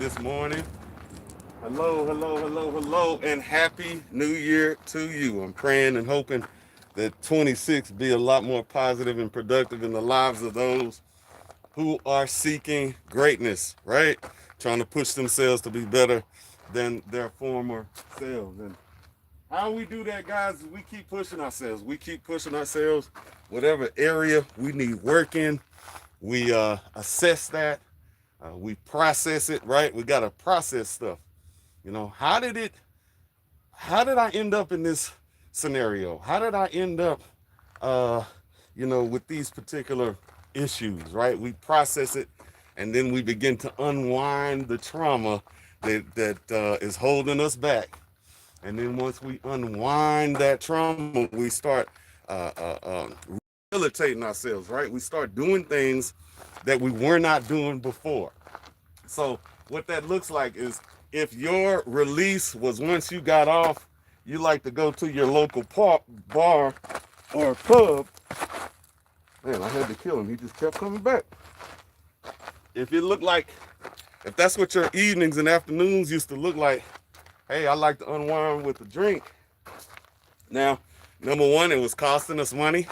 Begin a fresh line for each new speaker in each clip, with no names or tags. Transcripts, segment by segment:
this morning. Hello, and happy new year to you. I'm praying and hoping that 26 be a lot more positive and productive in the lives of those who are seeking greatness, right? Trying to push themselves to be better than their former selves. And how we do that, guys, is we keep pushing ourselves. We keep pushing ourselves, whatever area we need work in. We assess that. We process it, right? We got to process stuff. How did I end up in this scenario? How did I end up, uh, with these particular issues, right? We process it, and then we begin to unwind the trauma that is holding us back. And then once we unwind that trauma, we start uh, uh, uh, rehabilitating ourselves, right? We start doing things that we were not doing before. So what that looks like is if your release was once you got off, you like to go to your local bar or pub. Man, I had to kill him. He just kept coming back. If it looked like, if that's what your evenings and afternoons used to look like, hey, I like to unwind with a drink. Now, number one, it was costing us money.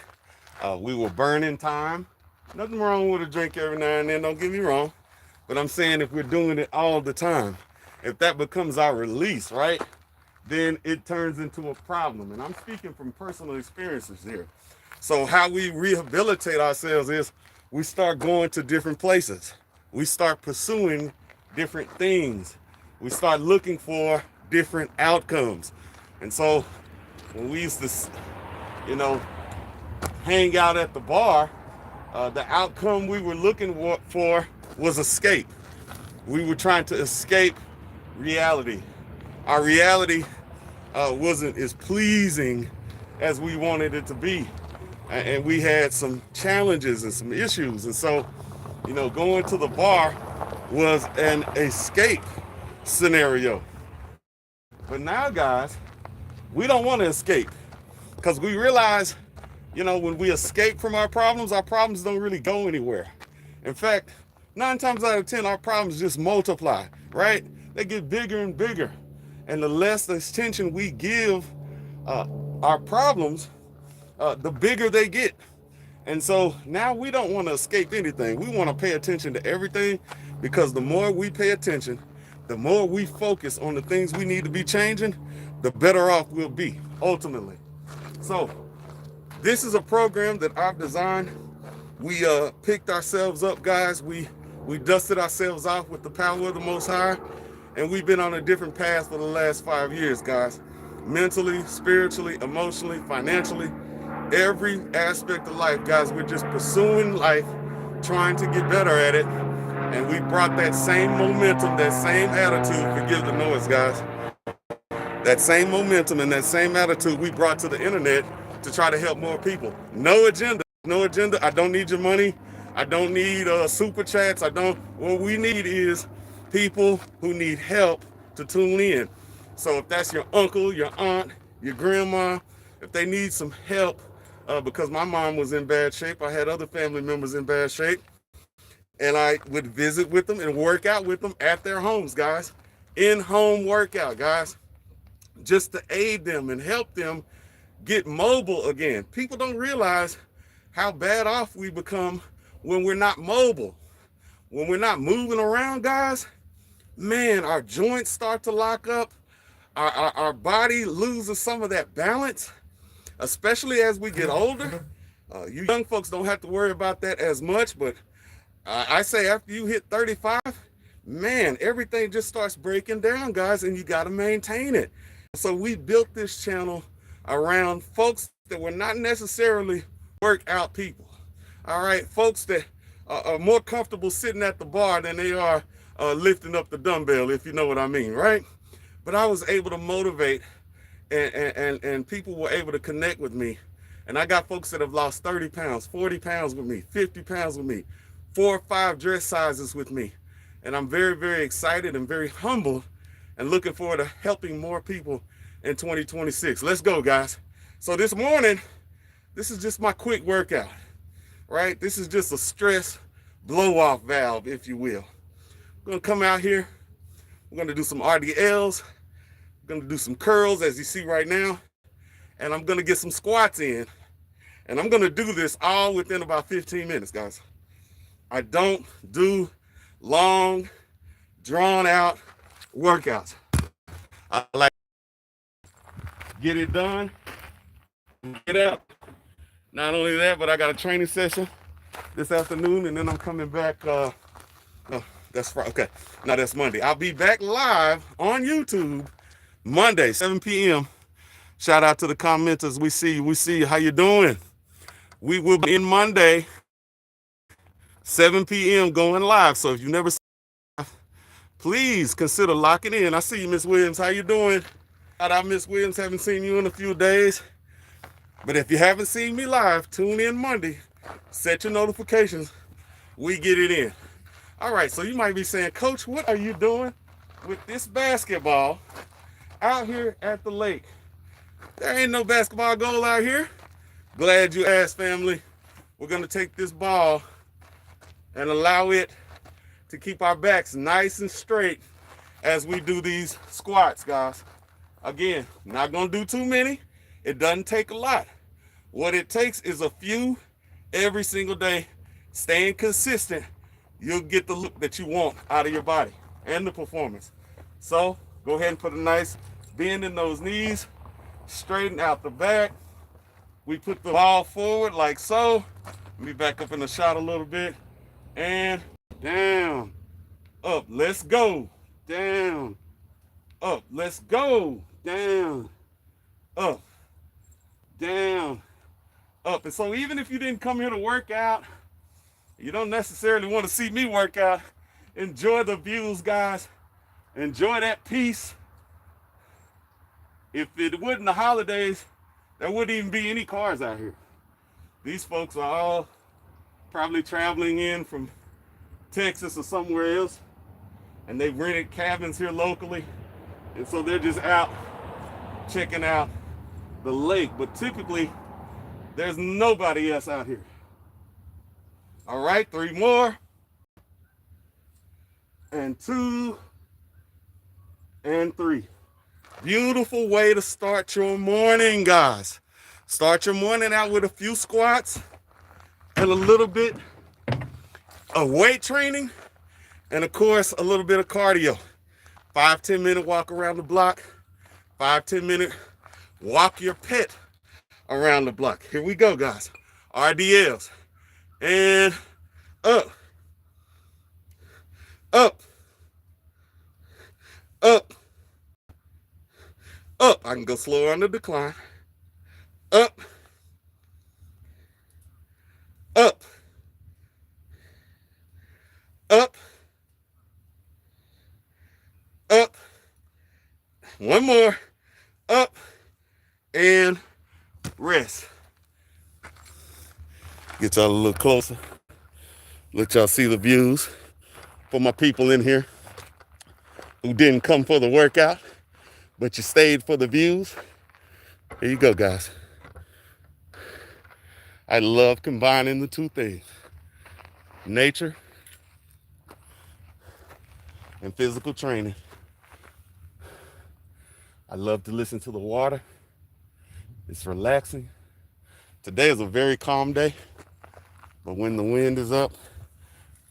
We were burning time. Nothing wrong with a drink every now and then, don't get me wrong. But I'm saying if we're doing it all the time, if that becomes our release, right, then it turns into a problem. And I'm speaking from personal experiences here. So how we rehabilitate ourselves is we start going to different places. We start pursuing different things. We start looking for different outcomes. And so when we used to, you know, hang out at the bar, the outcome we were looking for was escape. We were trying to escape reality. Our reality wasn't as pleasing as we wanted it to be. And we had some challenges and some issues. And so, going to the bar was an escape scenario. But now, guys, we don't want to escape because we realize, when we escape from our problems don't really go anywhere. In fact, 9 times out of 10, our problems just multiply, right? They get bigger and bigger. And the less attention we give our problems, the bigger they get. And so now we don't want to escape anything. We want to pay attention to everything because the more we pay attention, the more we focus on the things we need to be changing, the better off we'll be, ultimately. So this is a program that I've designed. We picked ourselves up, guys. We dusted ourselves off with the power of the Most High, and we've been on a different path for the last 5 years, guys. Mentally, spiritually, emotionally, financially, every aspect of life, guys. We're just pursuing life, trying to get better at it, and we brought that same momentum, that same attitude, forgive the noise, guys, that same momentum and that same attitude we brought to the internet to try to help more people. No agenda. I don't need your money. I don't need super chats. What we need is people who need help to tune in. So if that's your uncle, your aunt, your grandma, if they need some help, because my mom was in bad shape, I had other family members in bad shape, and I would visit with them and work out with them at their homes, guys. In-home workout, guys, just to aid them and help them get mobile again. People don't realize how bad off we become when we're not mobile. When we're not moving around, guys, man, our joints start to lock up. Our body loses some of that balance, especially as we get older. You young folks don't have to worry about that as much, but I say after you hit 35, man, everything just starts breaking down, guys, and you got to maintain it. So we built this channel around folks that were not necessarily workout people. All right, folks that are more comfortable sitting at the bar than they are lifting up the dumbbell, if you know what I mean, right? But I was able to motivate, and people were able to connect with me. And I got folks that have lost 30 pounds, 40 pounds with me, 50 pounds with me, 4 or 5 dress sizes with me. And I'm very, very excited and very humbled and looking forward to helping more people in 2026. Let's go, guys. So this morning, this is just my quick workout, right? This is just a stress blow-off valve, if you will. I'm gonna come out here. We're gonna do some RDLs. We're gonna do some curls as you see right now. And I'm gonna get some squats in. And I'm gonna do this all within about 15 minutes, guys. I don't do long, drawn out workouts. I like to get it done, get out. Not only that, but I got a training session this afternoon, and then I'm coming back. No, that's Friday. Okay, no, that's Monday. I'll be back live on YouTube Monday, 7 p.m. Shout out to the commenters. We see you. How you doing? We will be in Monday, 7 p.m. going live. So if you never seen, please consider locking in. I see you, Miss Williams. How you doing? Shout out, Miss Williams. Haven't seen you in a few days. But if you haven't seen me live, tune in Monday. Set your notifications. We get it in. All right, so you might be saying, Coach, what are you doing with this basketball out here at the lake? There ain't no basketball goal out here. Glad you asked, family. We're going to take this ball and allow it to keep our backs nice and straight as we do these squats, guys. Again, not going to do too many. It doesn't take a lot. What it takes is a few every single day. Staying consistent, you'll get the look that you want out of your body and the performance. So go ahead and put a nice bend in those knees. Straighten out the back. We put the ball forward like so. Let me back up in the shot a little bit. And down, up, let's go. Down, up, let's go. Down, up, down, up. And so even if you didn't come here to work out, you don't necessarily want to see me work out, enjoy the views, guys. Enjoy that peace. If it wasn't the holidays, there wouldn't even be any cars out here. These folks are all probably traveling in from Texas or somewhere else, and they've rented cabins here locally, and so they're just out checking out the lake. But typically, there's nobody else out here. All right, 3 more. And 2 and 3. Beautiful way to start your morning, guys. Start your morning out with a few squats and a little bit of weight training, and of course, a little bit of cardio. 5-10 minute walk around the block, 5-10 minute walk your pet around the block. Here we go, guys. RDLs. And up, up, up, up. I can go slower on the decline. Up, up, up, up. One more. Up and rest. Get y'all a little closer. Let y'all see the views. For my people in here who didn't come for the workout, but you stayed for the views. Here you go, guys. I love combining the two things. Nature and physical training. I love to listen to the water. It's relaxing. Today is a very calm day, but when the wind is up,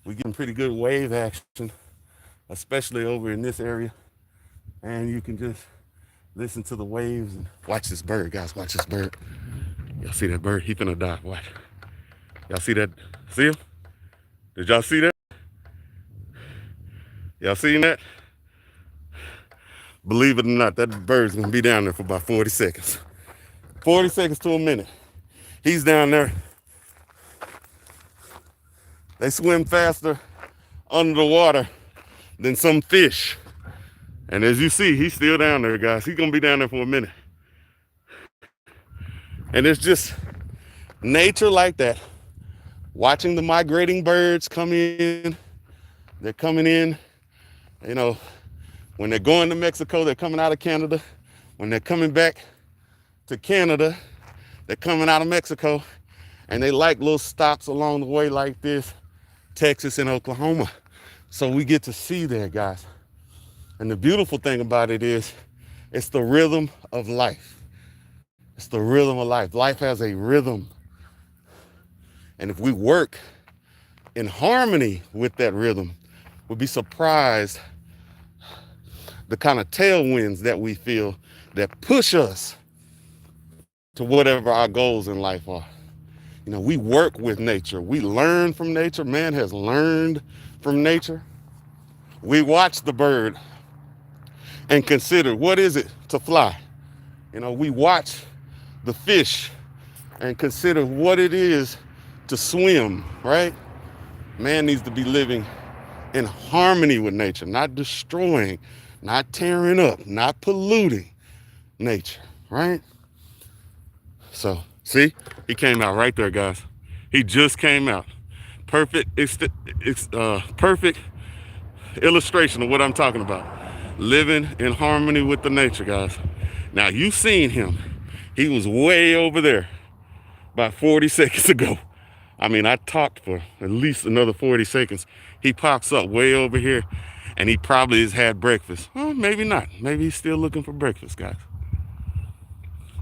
we get pretty good wave action, especially over in this area. And you can just listen to the waves and watch this bird, guys. Watch this bird. Y'all see that bird? He finna die. Watch. Y'all see that? See him? Did y'all see that? Y'all seen that? Believe it or not, that bird's gonna be down there for about 40 seconds. 40 seconds to a minute. He's down there. They swim faster under the water than some fish. And as you see, he's still down there, guys. He's gonna be down there for a minute. And it's just nature like that. Watching the migrating birds come in. They're coming in, you know, when they're going to Mexico, they're coming out of Canada. When they're coming back to Canada, they're coming out of Mexico. And they like little stops along the way like this, Texas and Oklahoma. So we get to see that, guys. And the beautiful thing about it is it's the rhythm of life. It's the rhythm of life. Life has a rhythm. And if we work in harmony with that rhythm, we'll be surprised the kind of tailwinds that we feel that push us to whatever our goals in life are. You know, we work with nature. We learn from nature. Man has learned from nature. We watch the bird and consider what is it to fly. You know, we watch the fish and consider what it is to swim, right? Man needs to be living in harmony with nature, not destroying, not tearing up, not polluting nature, right? So, see, he came out right there, guys. He just came out. Perfect, perfect illustration of what I'm talking about. Living in harmony with the nature, guys. Now, you've seen him. He was way over there about 40 seconds ago. I mean, I talked for at least another 40 seconds. He pops up way over here, and he probably has had breakfast. Well, maybe not. Maybe he's still looking for breakfast, guys.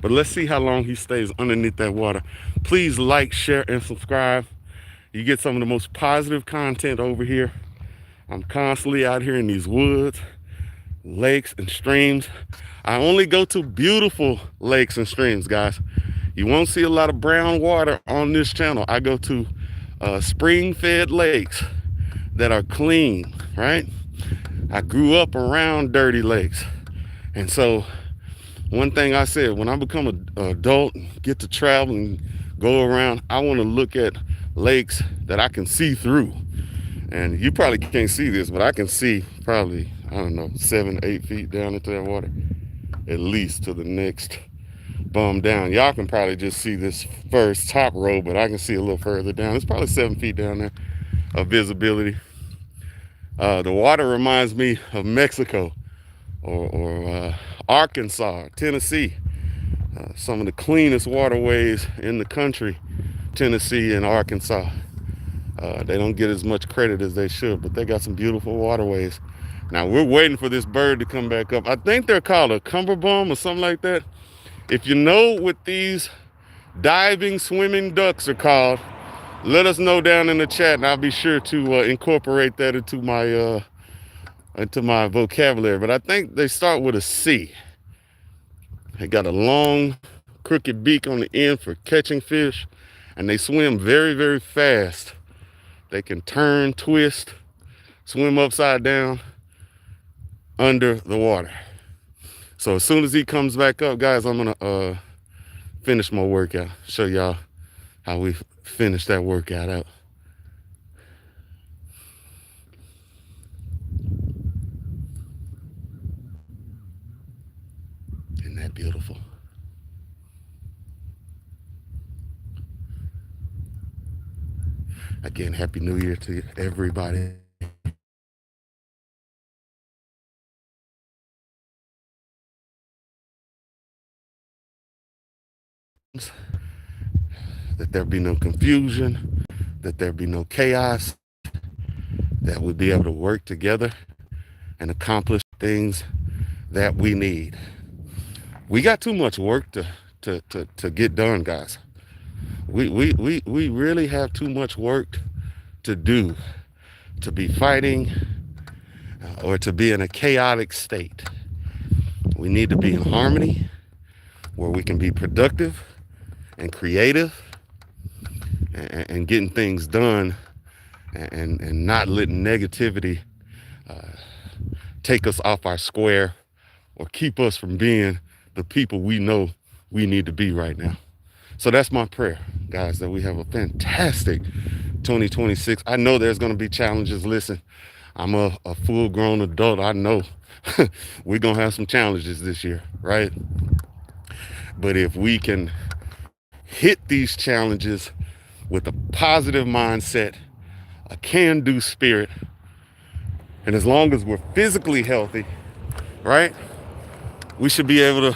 But let's see how long he stays underneath that water. Please like, share, and subscribe. You get some of the most positive content over here. I'm constantly out here in these woods, lakes, and streams. I only go to beautiful lakes and streams, guys. You won't see a lot of brown water on this channel. I go to spring-fed lakes that are clean, right? I grew up around dirty lakes. And so one thing I said, when I become an adult and get to travel and go around, I want to look at lakes that I can see through. And you probably can't see this, but I can see probably, I don't know, 7, 8 feet down into that water, at least to the next bum down. Y'all can probably just see this first top row, but I can see a little further down. It's probably 7 feet down there of visibility. The water reminds me of Mexico or Arkansas, Tennessee. Some of the cleanest waterways in the country, Tennessee and Arkansas. They don't get as much credit as they should, but they got some beautiful waterways. Now we're waiting for this bird to come back up. I think they're called a cumberbum or something like that. If you know what these diving, swimming ducks are called, let us know down in the chat, and I'll be sure to incorporate that into my vocabulary. But I think they start with a C. They got a long, crooked beak on the end for catching fish, and they swim very, very fast. They can turn, twist, swim upside down under the water. So as soon as he comes back up, guys, I'm gonna finish my workout. Show y'all how we finish that workout out. Isn't that beautiful? Again, Happy New Year to everybody. That there be no confusion, that there be no chaos, that we be able to work together and accomplish things that we need. We got too much work to get done, guys. We really have too much work to do, to be fighting or to be in a chaotic state. We need to be in harmony where we can be productive and creative and getting things done and not letting negativity take us off our square or keep us from being the people we know we need to be right now. So that's my prayer, guys, that we have a fantastic 2026. I know there's going to be challenges. Listen, I'm a full-grown adult. I know we're going to have some challenges this year, right? But if we can hit these challenges with a positive mindset, a can-do spirit, and as long as we're physically healthy, right, we should be able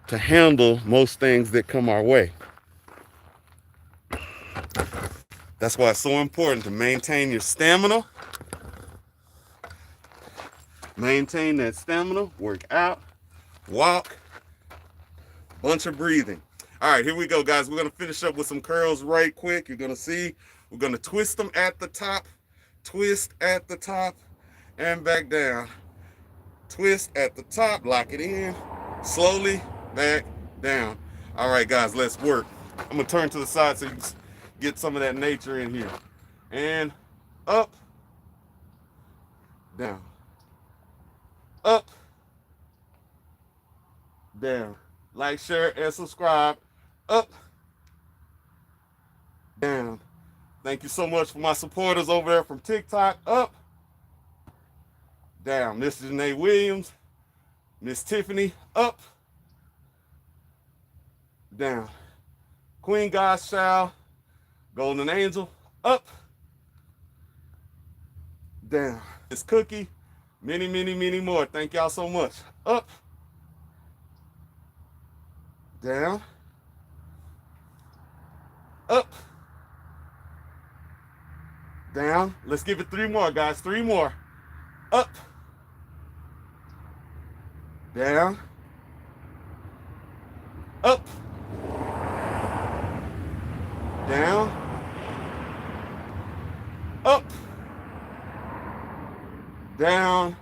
to handle most things that come our way. That's why it's so important to maintain your stamina, Maintain that stamina, work out, walk, bunch of breathing. All right, here we go, guys. We're gonna finish up with some curls right quick. You're gonna see, we're gonna twist them at the top, twist at the top, and back down. Twist at the top, lock it in, slowly back down. All right, guys, let's work. I'm gonna turn to the side so you can get some of that nature in here. And up, down, up, down. Like, share, and subscribe. Up, down. Thank you so much for my supporters over there from TikTok. Up, down. Mr. Janae Williams, Miss Tiffany. Up, down. Queen Godchild, Golden Angel. Up, down. Miss Cookie, many, many, many more. Thank y'all so much. Up, down, up, down. Let's give it 3 more, guys. 3 more. Up, down, up, down, up, down,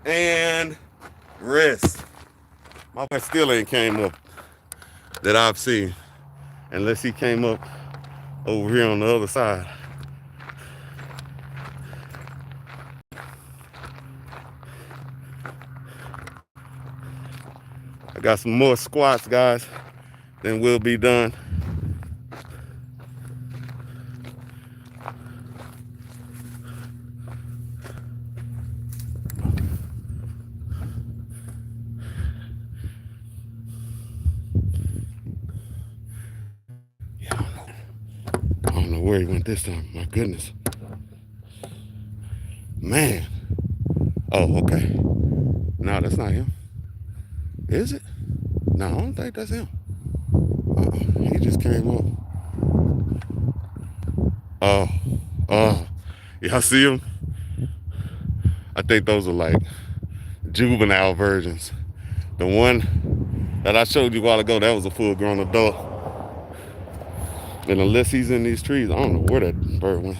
and rest. My boy still ain't came up that I've seen, unless he came up over here on the other side. I got some more squats, guys, then we'll be done. I don't know where he went this time. My goodness. Man. Oh, okay. No, that's not him. Is it? No, I don't think that's him. He just came up. Y'all see him? I think those are like juvenile versions. The one that I showed you a while ago, that was a full-grown adult. And unless he's in these trees, I don't know where that bird went.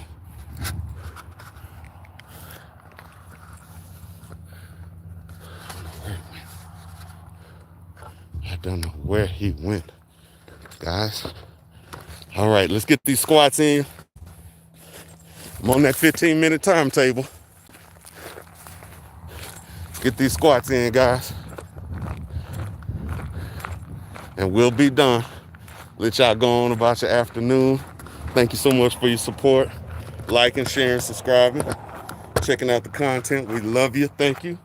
I don't know where he went, guys. All right, let's get these squats in. I'm on that 15-minute timetable. Let's get these squats in, guys. And we'll be done. Let y'all go on about your afternoon. Thank you so much for your support. Liking, sharing, subscribing, checking out the content. We love you. Thank you.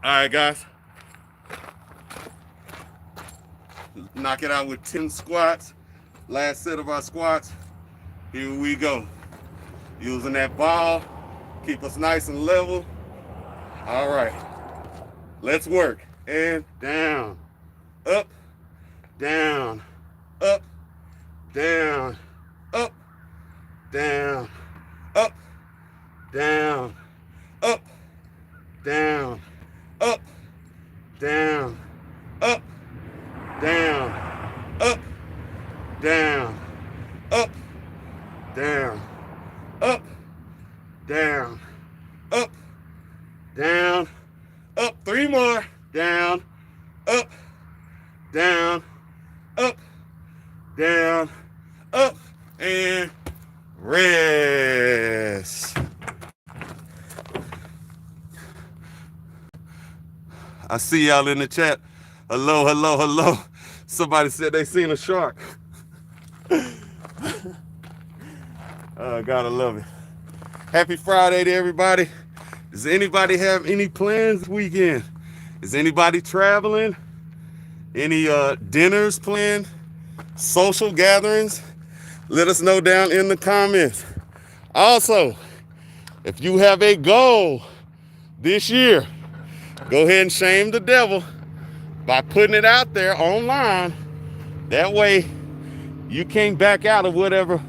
All right, guys. Knock it out with 10 squats. Last set of our squats. Here we go. Using that ball. Keep us nice and level. All right. Let's work. And down. Up. Down. Up. Down. Up. Down. Up. Down. Up. Down. Up. Down. Up. Down, up, down, up, down, up, down, up, down, up. 3 more. Down, up, down, up, down, up, and rest. I see y'all in the chat. Hello, hello, hello. Somebody said they seen a shark. Gotta love it. Happy Friday to everybody. Does anybody have any plans this weekend? Is anybody traveling? Any dinners planned? Social gatherings? Let us know down in the comments. Also, if you have a goal this year, go ahead and shame the devil by putting it out there online. That way you can't back out of whatever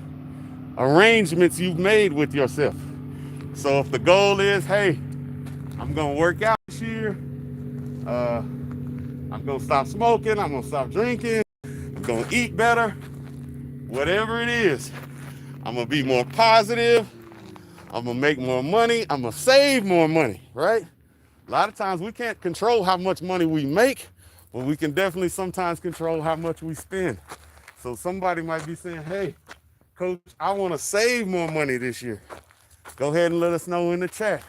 arrangements you've made with yourself. So if the goal is, hey, I'm gonna work out this year, I'm gonna stop smoking, I'm gonna stop drinking, I'm gonna eat better, whatever it is, I'm gonna be more positive, I'm gonna make more money, I'm gonna save more money, right? A lot of times we can't control how much money we make, but we can definitely sometimes control how much we spend. So somebody might be saying, hey, Coach, I wanna save more money this year. Go ahead and let us know in the chat.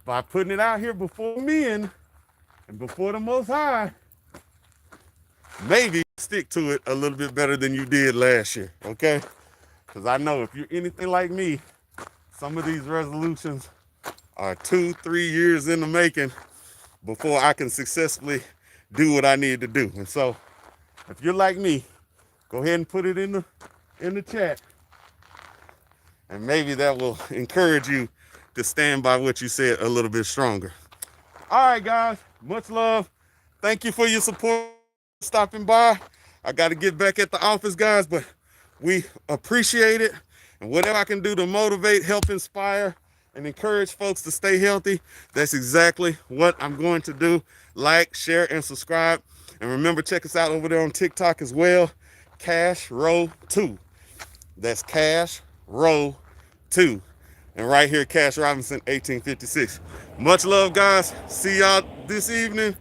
By putting it out here before men and before the Most High, maybe stick to it a little bit better than you did last year, okay? Because I know if you're anything like me, some of these resolutions are 2-3 years in the making before I can successfully do what I need to do. And so if you're like me, go ahead and put it in the chat. And maybe that will encourage you to stand by what you said a little bit stronger. All right, guys, much love. Thank you for your support, stopping by. I got to get back at the office, guys, but we appreciate it. And whatever I can do to motivate, help inspire, and encourage folks to stay healthy, that's exactly what I'm going to do. Like, share, and subscribe. And remember, check us out over there on TikTok as well, Cash Row 2. That's Cash Row 2. And right here, Cash Robinson, 1856. Much love, guys. See y'all this evening.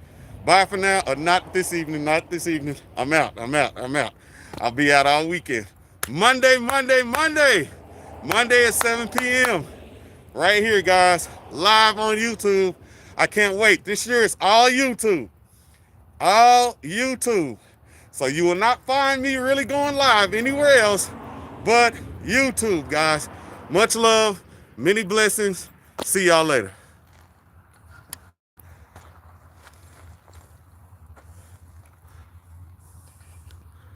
Bye for now. Or not this evening, not this evening. I'm out. I'll be out all weekend. Monday at 7 p.m. Right here, guys. Live on YouTube. I can't wait. This year it's all YouTube. All YouTube. So you will not find me really going live anywhere else but YouTube, guys. Much love. Many blessings. See y'all later.